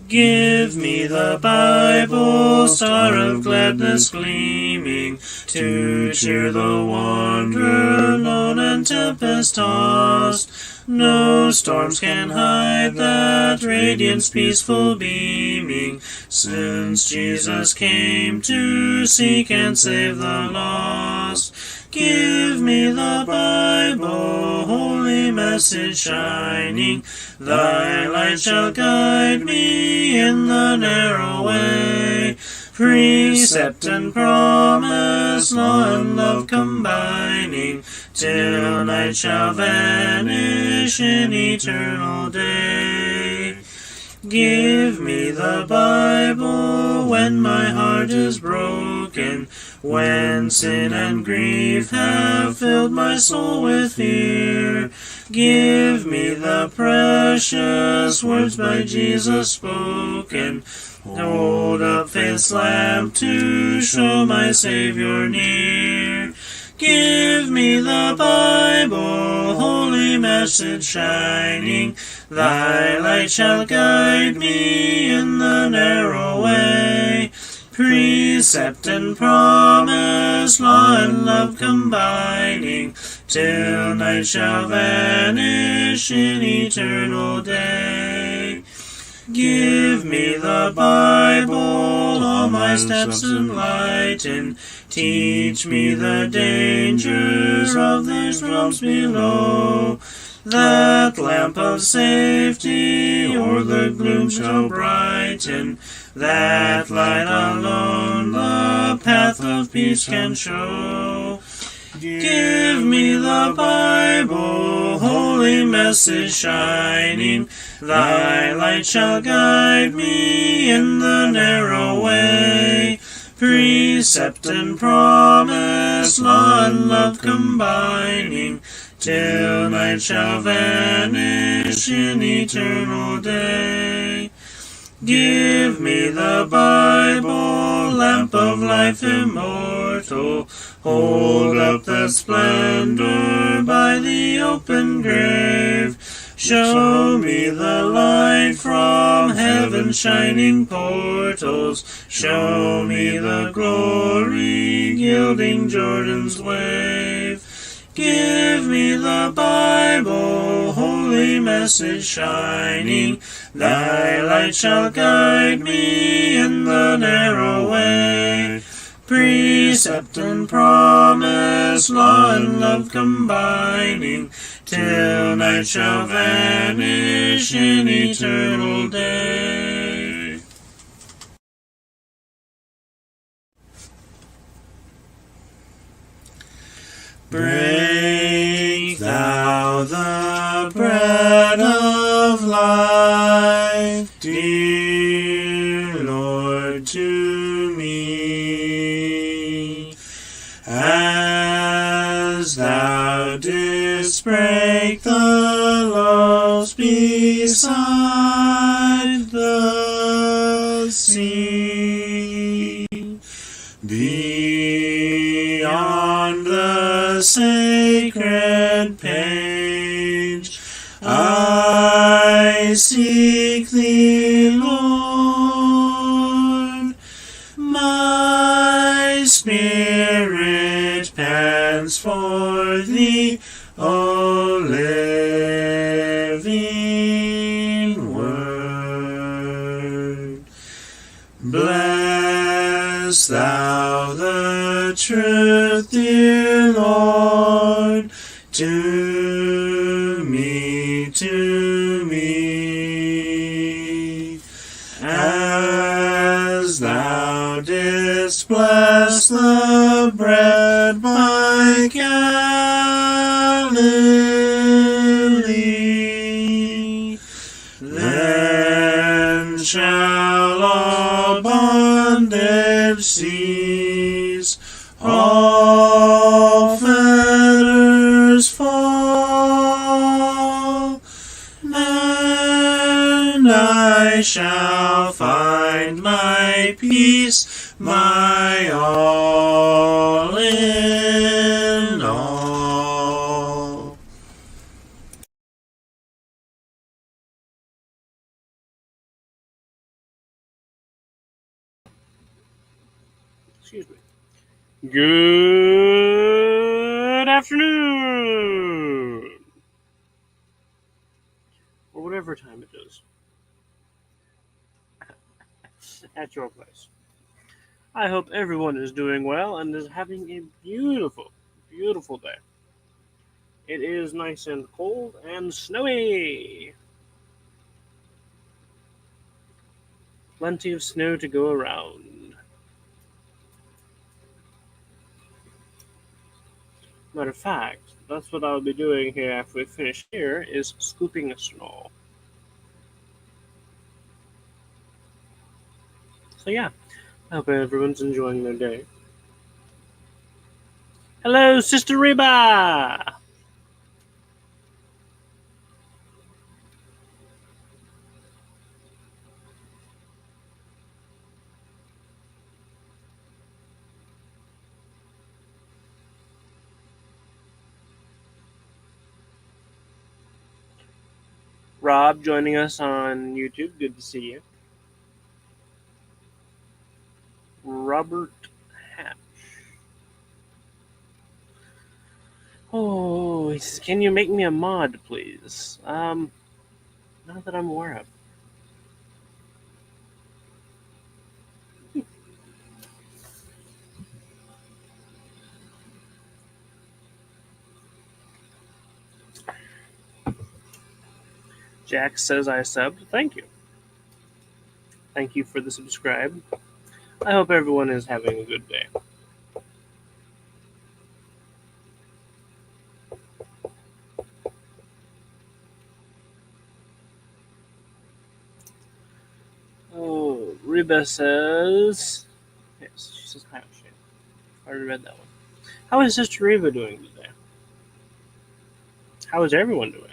Give me the Bible, star of gladness gleaming, to cheer the wanderer lone and tempest-tossed. No storms can hide that radiance peaceful beaming, since Jesus came to seek and save the lost. Give me the Bible, holy message shining, thy light shall guide me in the narrow way. Precept and promise, law and love combining, till night shall vanish in eternal day. Give me the Bible when my heart is broken, when sin and grief have filled my soul with fear. Give me the precious words by Jesus spoken. Hold up faith's lamp to show my Savior near. Give me the Bible, holy message shining, thy light shall guide me in the narrow way. Precept and promise, law and love combining, till night shall vanish in eternal day. Give me the Bible, all my steps enlighten, teach me the dangers of these realms below. That lamp of safety o'er the gloom shall brighten, that light alone the path of peace can show. Give me the Bible, holy message shining, thy light shall guide me in the narrow way. Precept and promise, law and love combining, till night shall vanish in eternal day. Give me the Bible, lamp of life immortal, hold up the splendor by the open grave. Show me the light from heaven's shining portals, show me the glory gilding Jordan's wave. Give me the Bible, holy message shining, thy light shall guide me in the narrow way. Precept and promise, law and love combining, till night shall vanish in eternal day. Break thou the bread of life, dear Lord, to me, as thou didst break the loaves beside the sea. Beyond the sacred page, I seek thee, Lord. My spirit pants for thee, O living word. Bless thou the truth, dear Lord, to me, as thou didst bless the bread by Galilee. Then shall all bondage cease, all fetters fall, and I shall find my peace, my all in all. Excuse me. Good afternoon! Or whatever time it is. At your place. I hope everyone is doing well and is having a beautiful, beautiful day. It is nice and cold and snowy. Plenty of snow to go around. Matter of fact, that's what I'll be doing here after we finish here, is scooping snow. So yeah, I hope everyone's enjoying their day. Hello, Sister Reba! Rob joining us on YouTube. Good to see you. Robert Hatch. Oh, he says, can you make me a mod, please? Not that I'm aware of. Jack says I subbed. Thank you. Thank you for the subscribe. I hope everyone is having a good day. Oh, Reba says... Yes, she says hi, Shane. I already read that one. How is Sister Reba doing today? How is everyone doing?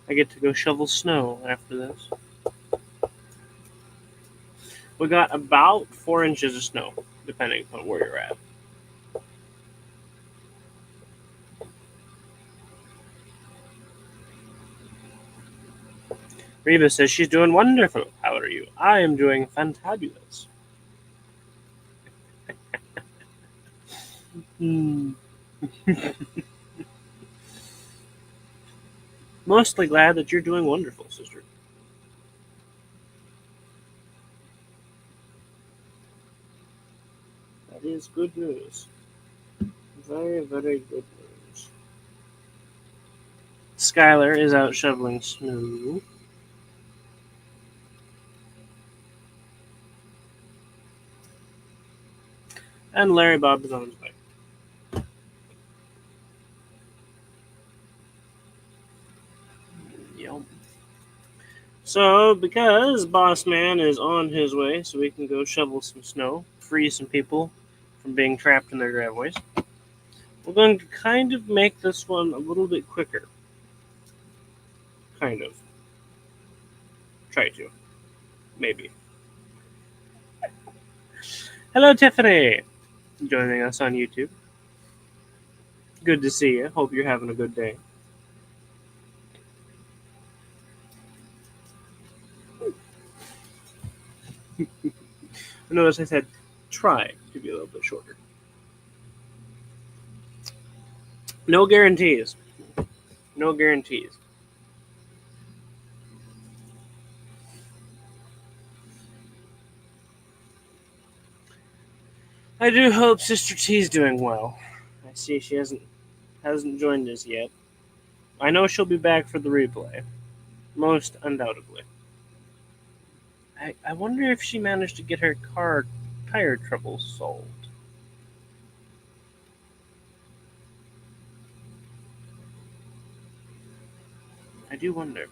I get to go shovel snow after this. We got about 4 inches of snow, depending upon where you're at. Reba says she's doing wonderful. How are you? I am doing fantabulous. Mostly glad that you're doing wonderful, sister. That is good news. Very, very good news. Skylar is out shoveling snow. And Larry Bob is on his way. Yep. So, because Boss Man is on his way, so we can go shovel some snow, free some people from being trapped in their driveways, we're going to kind of make this one a little bit quicker. Kind of. Try to. Maybe. Hello, Tiffany! Joining us on YouTube. Good to see you. Hope you're having a good day. Notice I said try to be a little bit shorter. No guarantees. No guarantees. I do hope Sister T's doing well. I see she hasn't joined us yet. I know she'll be back for the replay. Most undoubtedly. I wonder if she managed to get her car tire trouble solved. I do wonder.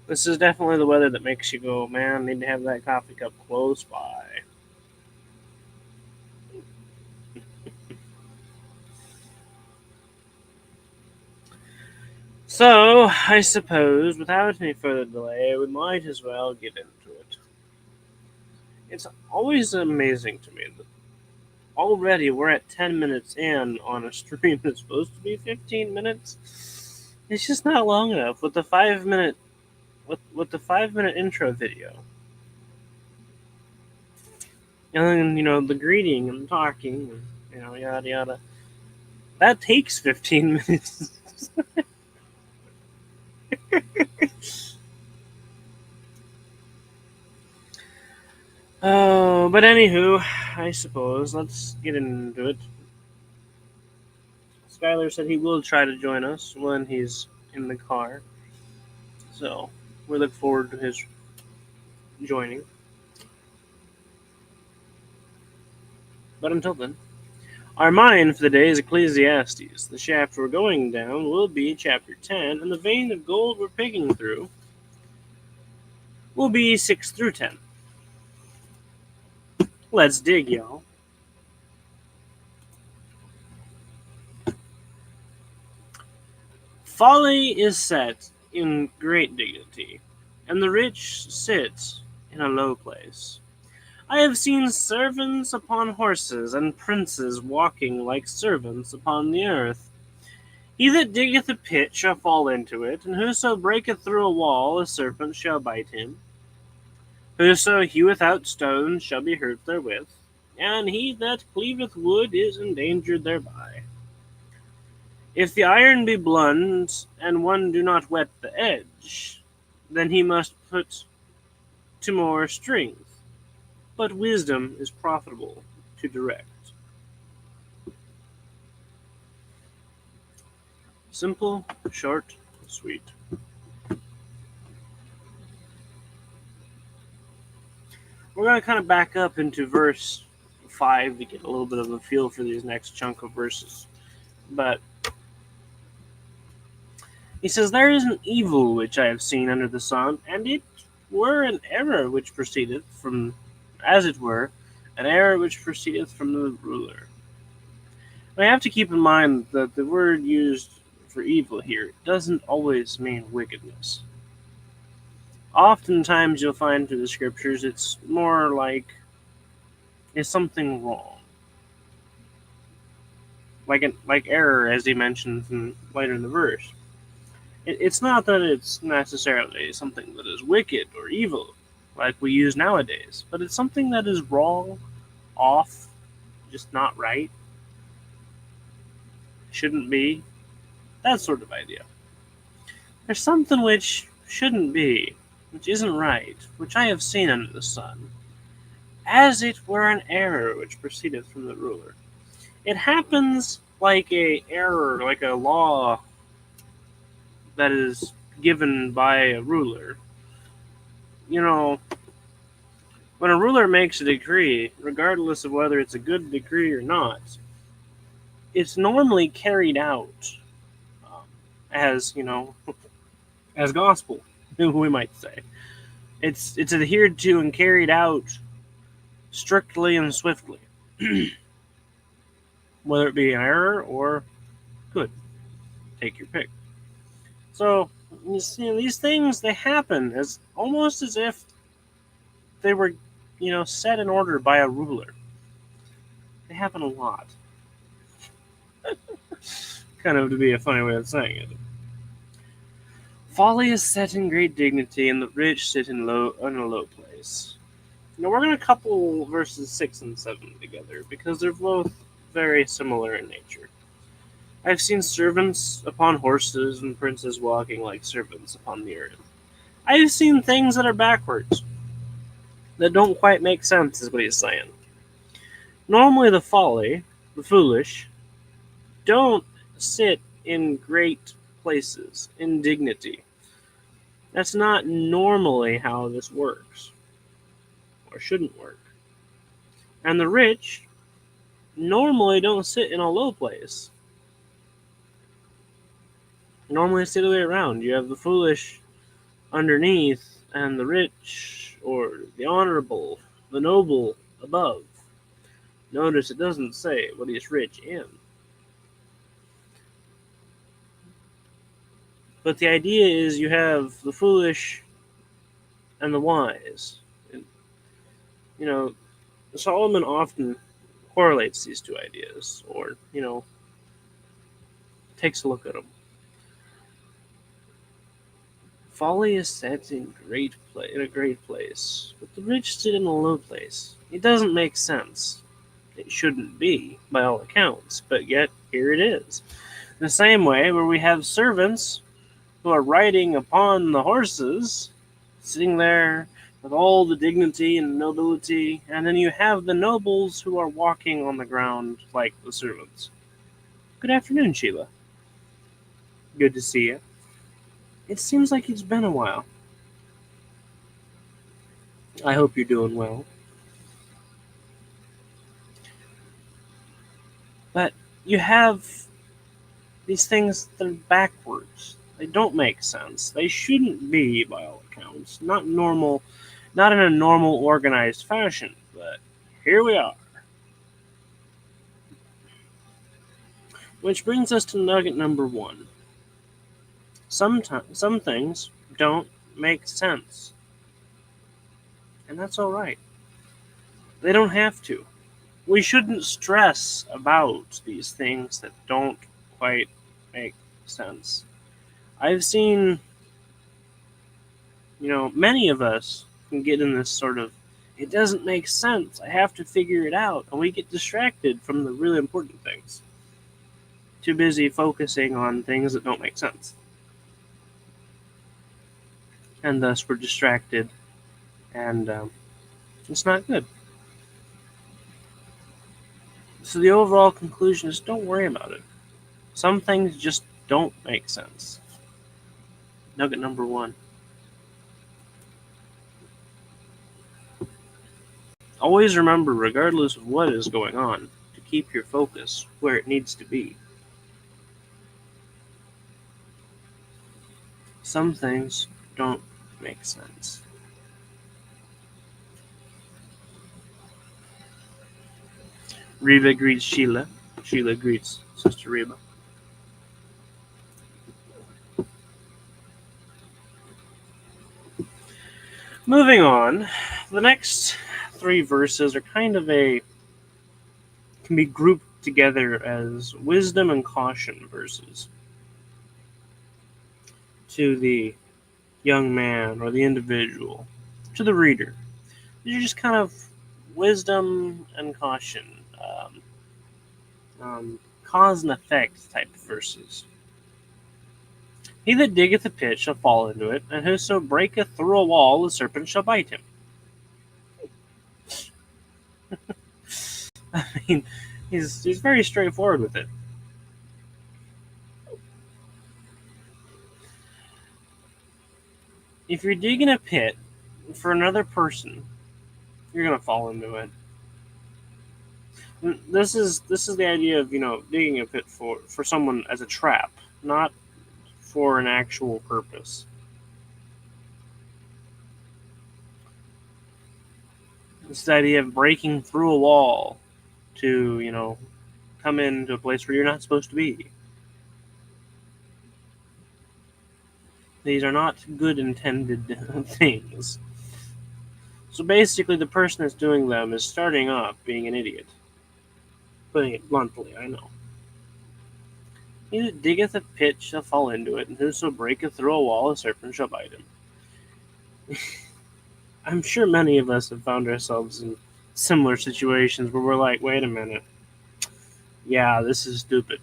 This is definitely the weather that makes you go, man, I need to have that coffee cup close by. So, I suppose, without any further delay, we might as well get into it. It's always amazing to me that already we're at 10 minutes in on a stream that's supposed to be 15 minutes. It's just not long enough with the 5 minute with the 5 minute intro video. And then, the greeting and talking and, yada yada. That takes 15 minutes. Oh, but anywho, I suppose let's get into it. Skylar said he will try to join us when he's in the car. So we look forward to his joining. But until then, our mind for the day is Ecclesiastes. The shaft we're going down will be chapter 10, and the vein of gold we're picking through will be 6 through 10. Let's dig, y'all. Folly is set in great dignity, and the rich sit in a low place. I have seen servants upon horses, and princes walking like servants upon the earth. He that diggeth a pit shall fall into it, and whoso breaketh through a wall, a serpent shall bite him. Whoso heweth out stones shall be hurt therewith, and he that cleaveth wood is endangered thereby. If the iron be blunt, and one do not whet the edge, then he must put to more strength. But wisdom is profitable to direct. Simple, short, sweet. We're going to kind of back up into verse 5 to get a little bit of a feel for these next chunk of verses. But he says, "There is an evil which I have seen under the sun, and it were an error which proceedeth from, as it were, an error which proceedeth from the ruler." I have to keep in mind that the word used for evil here doesn't always mean wickedness. Oftentimes you'll find through the scriptures it's more like, is something wrong? Like error, as he mentions later in the verse. It's not that it's necessarily something that is wicked or evil, like we use nowadays, but it's something that is wrong, off, just not right, shouldn't be, that sort of idea. There's something which shouldn't be, which isn't right, which I have seen under the sun, as it were an error which proceedeth from the ruler. It happens like a error, like a law that is given by a ruler. When a ruler makes a decree, regardless of whether it's a good decree or not, it's normally carried out as, as gospel, we might say. It's adhered to and carried out strictly and swiftly, whether it be an error or good. Take your pick. So, these things, they happen as almost as if they were, set in order by a ruler. They happen a lot. Kind of to be a funny way of saying it. Folly is set in great dignity, and the rich sit in a low place. Now we're going to couple verses 6 and 7 together, because they're both very similar in nature. I've seen servants upon horses and princes walking like servants upon the earth. I've seen things that are backwards, that don't quite make sense, is what he's saying. Normally the foolish, don't sit in great places, in dignity. That's not normally how this works, or shouldn't work. And the rich normally don't sit in a low place. Normally it's the other way around. You have the foolish underneath, and the rich, or the honorable, the noble above. Notice it doesn't say what he's rich in. But the idea is you have the foolish and the wise. And, you know, Solomon often correlates these two ideas, or, takes a look at them. Folly is set in a great place, but the rich sit in a low place. It doesn't make sense. It shouldn't be, by all accounts, but yet here it is. In the same way, where we have servants who are riding upon the horses, sitting there with all the dignity and nobility, and then you have the nobles who are walking on the ground like the servants. Good afternoon, Sheila. Good to see you. It seems like it's been a while. I hope you're doing well. But you have these things that are backwards. They don't make sense. They shouldn't be, by all accounts. Not in a normal, organized fashion, but here we are. Which brings us to nugget number 1. Some things don't make sense. And that's alright. They don't have to. We shouldn't stress about these things that don't quite make sense. I've seen, many of us can get in this sort of, it doesn't make sense, I have to figure it out, and we get distracted from the really important things. Too busy focusing on things that don't make sense. And thus we're distracted, and it's not good. So the overall conclusion is don't worry about it. Some things just don't make sense. Nugget number 1. Always remember, regardless of what is going on, to keep your focus where it needs to be. Some things don't make sense. Reba greets Sheila. Sheila greets Sister Reba. Moving on, the next 3 verses are can be grouped together as wisdom and caution verses to the young man or the individual, to the reader. These are just kind of wisdom and caution, cause and effect type verses. He that diggeth a pit shall fall into it, and whoso breaketh through a wall, the serpent shall bite him. I mean, he's very straightforward with it. If you're digging a pit for another person, you're gonna fall into it. This is the idea of digging a pit for someone as a trap, not for an actual purpose. It's the idea of breaking through a wall to come into a place where you're not supposed to be. These are not good intended things. So basically, the person that's doing them is starting off being an idiot. Putting it bluntly, I know. He that diggeth a pit shall fall into it, and whoso breaketh through a wall, a serpent shall bite him. I'm sure many of us have found ourselves in similar situations where we're like, wait a minute. Yeah, this is stupid.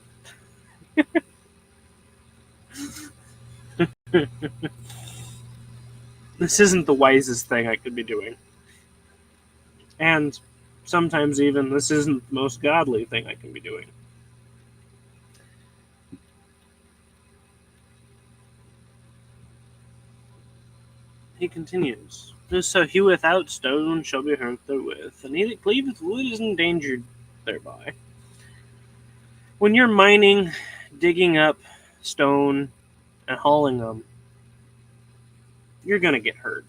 This isn't the wisest thing I could be doing. And sometimes even this isn't the most godly thing I can be doing. He continues, whoso heweth out stone shall be hurt therewith, and he that cleaveth wood is endangered thereby. When you're mining, digging up stone, and hauling them, you're going to get hurt.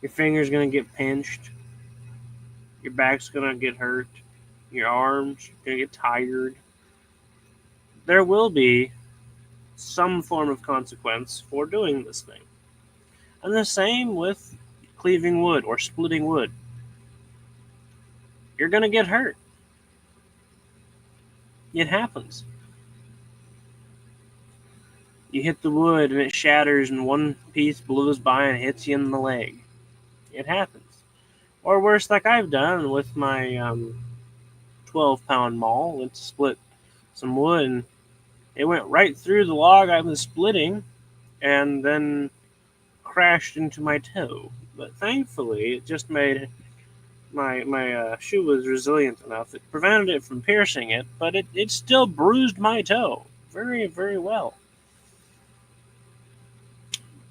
Your finger's going to get pinched. Your back's going to get hurt. Your arms are going to get tired. There will be some form of consequence for doing this thing. And the same with cleaving wood or splitting wood. You're going to get hurt. It happens. You hit the wood and it shatters and one piece blows by and hits you in the leg. It happens. Or worse, like I've done with my 12-pound maul. Went to split some wood and it went right through the log I was splitting and then crashed into my toe. But thankfully, it just made my shoe was resilient enough. It prevented it from piercing it, but it still bruised my toe very, very well.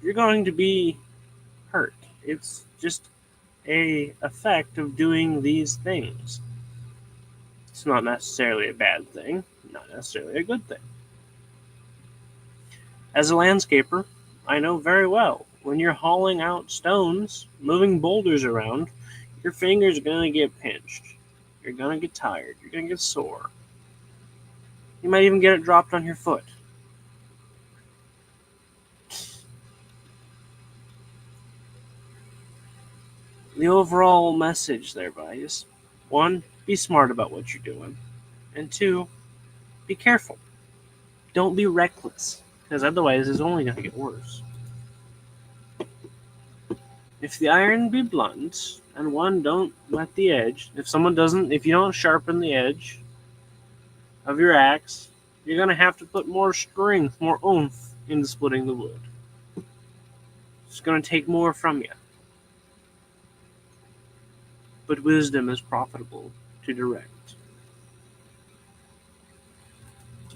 You're going to be hurt. It's just a effect of doing these things. It's not necessarily a bad thing, not necessarily a good thing. As a landscaper, I know very well when you're hauling out stones, moving boulders around, your fingers are going to get pinched. You're going to get tired. You're going to get sore. You might even get it dropped on your foot. The overall message thereby is, 1, be smart about what you're doing. And 2, be careful. Don't be reckless, because otherwise it's only going to get worse. If the iron be blunt, and one don't whet the edge, if you don't sharpen the edge of your axe, you're going to have to put more strength, more oomph into splitting the wood. It's going to take more from you. But wisdom is profitable to direct.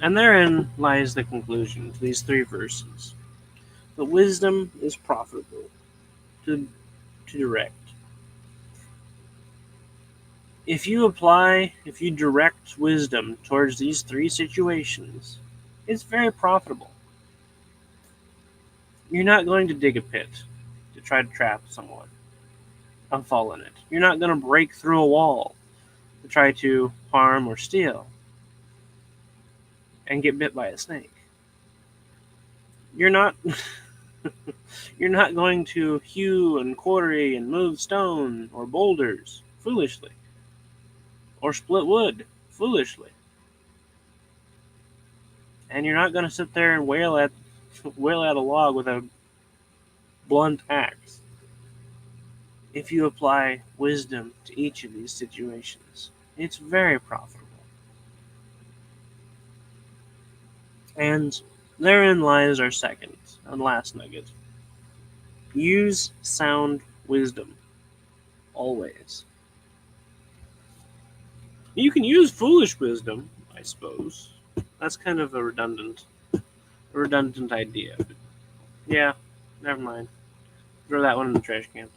And therein lies the conclusion to these 3 verses. That wisdom is profitable to direct. If you direct wisdom towards these 3 situations, it's very profitable. You're not going to dig a pit to try to trap someone and fall in it. You're not going to break through a wall to try to harm or steal and get bit by a snake. You're not going to hew and quarry and move stone or boulders foolishly, or split wood foolishly. And you're not going to sit there and wail at a log with a blunt axe. If you apply wisdom to each of these situations, it's very profitable. And therein lies our second and last nugget. Use sound wisdom. Always. You can use foolish wisdom, I suppose. That's kind of a redundant idea. But yeah, never mind. Throw that one in the trash can.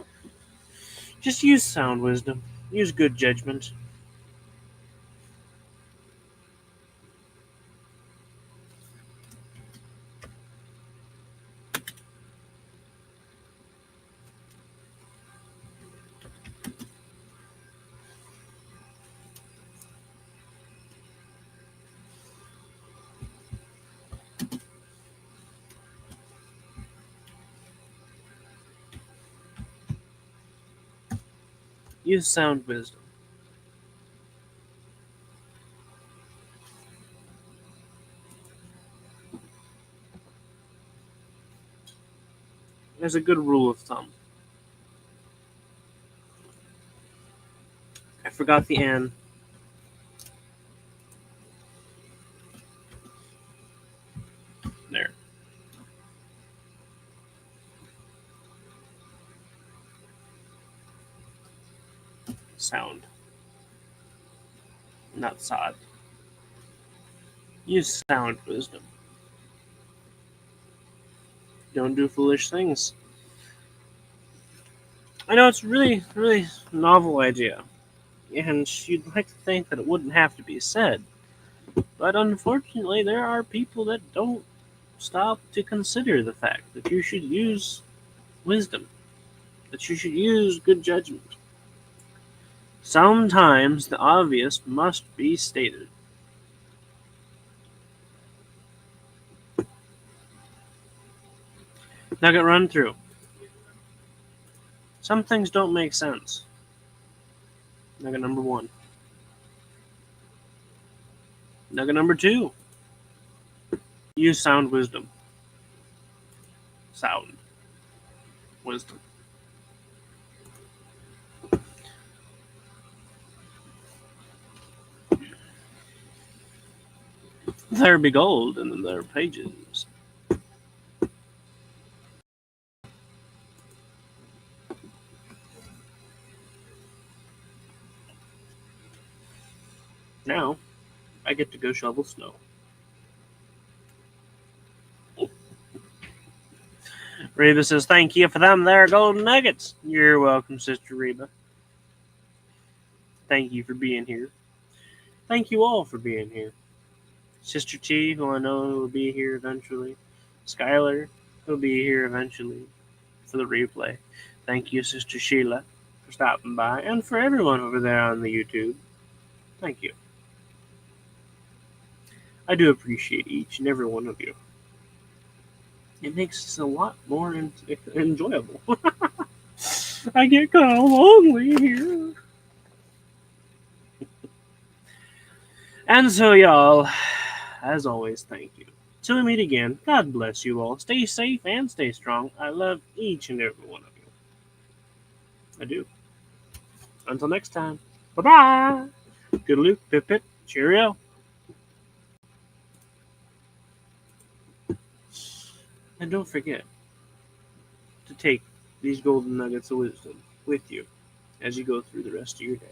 Just use sound wisdom. Use good judgment. Use sound wisdom. There's a good rule of thumb. I forgot the N. There. Sound. Not sod. Use sound wisdom. Don't do foolish things. I know it's a really, really novel idea, and you'd like to think that it wouldn't have to be said, but unfortunately there are people that don't stop to consider the fact that you should use wisdom, that you should use good judgment. Sometimes the obvious must be stated. Nugget run through. Some things don't make sense. Nugget number 1. Nugget number 2. Use sound wisdom. Sound wisdom. There be gold in their pages. Now, I get to go shovel snow. Reba says, thank you for them there golden nuggets. You're welcome, Sister Reba. Thank you for being here. Thank you all for being here. Sister T, who I know will be here eventually. Skylar, who'll be here eventually for the replay. Thank you, Sister Sheila, for stopping by, and for everyone over there on the YouTube. Thank you. I do appreciate each and every one of you. It makes this a lot more enjoyable. I get kind of lonely here. And so, y'all, as always, thank you. Till we meet again, God bless you all. Stay safe and stay strong. I love each and every one of you. I do. Until next time. Bye-bye. Good Luke, pip pip, cheerio. And don't forget to take these golden nuggets of wisdom with you as you go through the rest of your day.